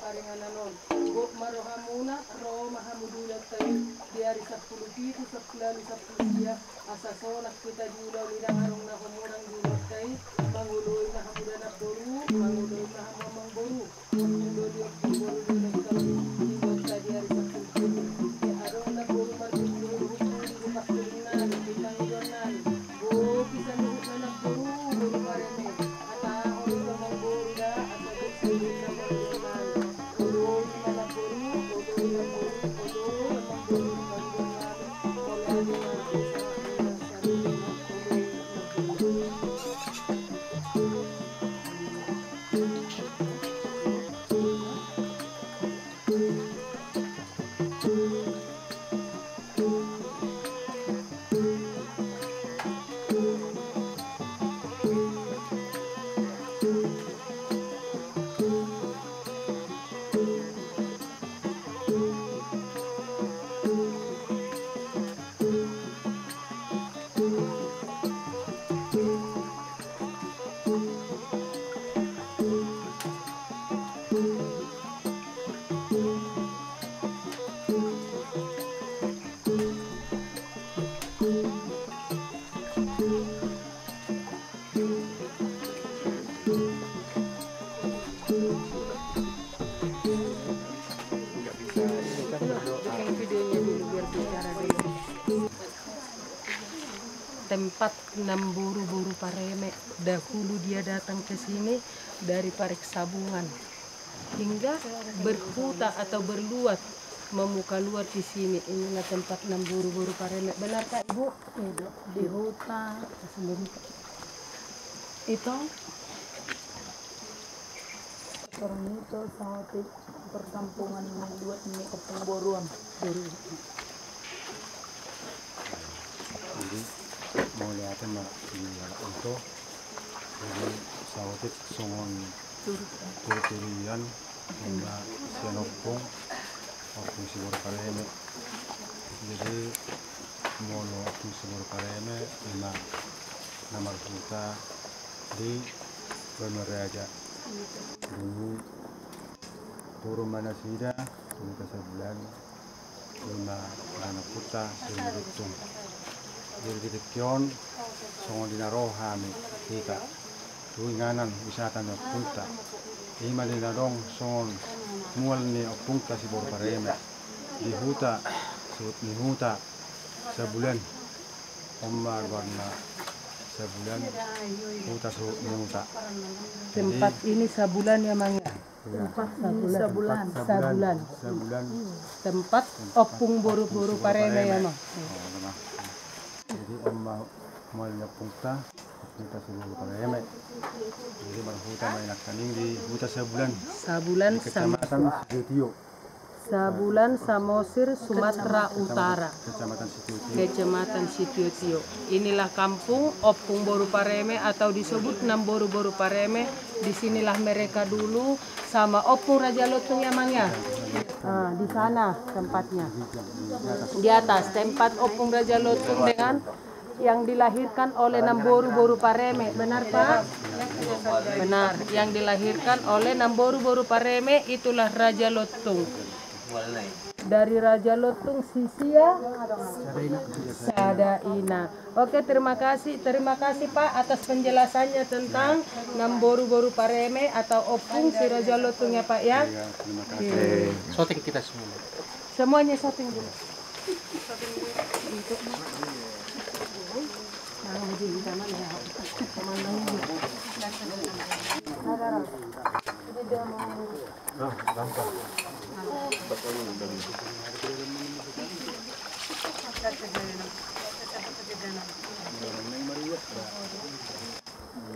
aringanon. Gop marohamuna ro mahamudulat tayo diari 10 10 dia asa solak kita julau lidang arong na humurang julau tayo manguloy mahamudanap boru manguloy mahamamang boru manguloy diok boru diok tayo julau tayo diari 10 arong na boru marjuloy hukuri bukas kulinan bintang idonan go bisa nuhut na boru boru pareme ata olo mang boru da ata go sayur na boru tempat 6 buru-buru Pareme. Dahulu dia datang ke sini dari Parek Sabungan hingga berhuta atau berluat memuka luar di sini. Inilah tempat 6 buru-buru Pareme. Benar Kak Ibu? Di hutan itu orang itu sangat perkampungan ini buat ini kepung boruan baru. Mau lihatin mbak untuk jadi sawatit songon turian mbak sianopong opung sibur Pareme. Jadi mau opung sibur Pareme lima nomor kita di Benaraja dulu turun mana sida turun ke sebulan lima anak puta turun hitung jadi kita kion songo dinarohami kita tuinganan wisata na punta lima dinarong songo mual ni punta si Bor Pareme di huta sud ni huta sebulan omar warna sebulan huta sud ni huta tempat ini sebulan ya Mang ya? Sebulan. Tempat opung buru-buru Pareme ya Mang. Jadi mau punta kita sebelum Pareme. Jadi berhuta mainak kaning di huta sebulan. Sebulan di Kecamatan Situtio. Sebulan Samosir, Sumatera Utara. Kecamatan Situtio. Inilah kampung opung boru Pareme atau disebut 6 boru-boru Pareme. Disinilah mereka dulu sama opung Raja Lotung ya Mang ya. Nah, di sana tempatnya. Di atas tempat opung Raja Lotung dengan yang dilahirkan oleh 6 boru-boru Pareme. Benar Pak? Benar. Yang dilahirkan oleh 6 boru-boru Pareme itulah Raja Lotung. Dari Raja Lotung Sisia Sadaina. Oke, terima kasih Pak atas penjelasannya tentang 6 boru-boru Pareme atau opung si Raja Lotung ya Pak ya. Terima kasih. Shooting kita semua. Semuanya shooting dulu.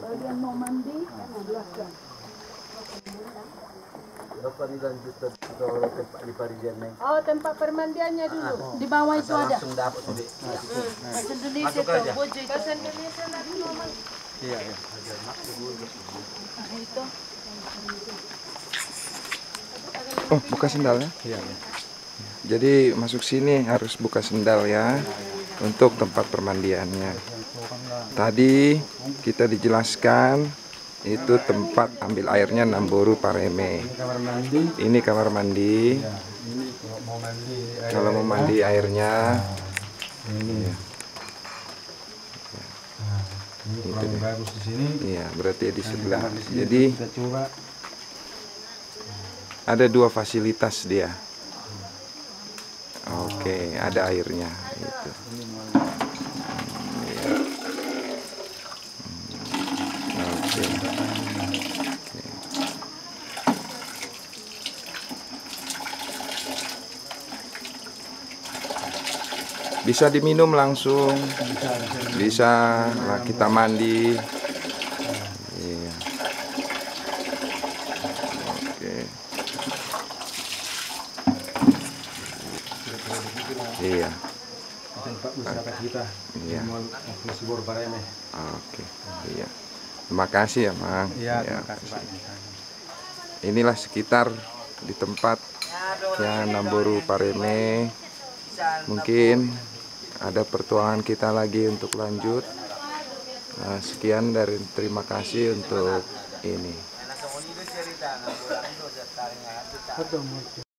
Kalian mau mandi? Oh, tempat permandiannya dulu. Di bawah itu ada. Bahasa Indonesia tuh, bahasa Indonesia lagi ngomong. Iya. Itu. Oh, buka sendalnya? Iya. Jadi masuk sini harus buka sendal ya untuk tempat permandiannya. Tadi kita dijelaskan itu tempat ambil airnya Namboru Pareme. Ini kamar mandi. Ini kamar mandi. Ya, ini kalau mau mandi air. Kalau mau mandi airnya, Ini. iya. Nah, ini kurang bagus di sini. Iya, berarti di Nah, sebelah. kamar di sini Jadi kita coba. ada 2 fasilitas dia. Oke, ada airnya. Gitu. Ini mau Oke. Bisa diminum langsung, bisa lah kita mandi. Iya. Oke. Iya. tempat masyarakat kita. Iya. Mau fungsi Boru Pareme. Oke. Iya. Terima kasih ya, Mang. Iya, Ya. terima kasih Pak. Inilah sekitar di tempat yang Namboru Pareme. Mungkin ada pertuangan kita lagi untuk lanjut. Sekian dari terima kasih untuk ini.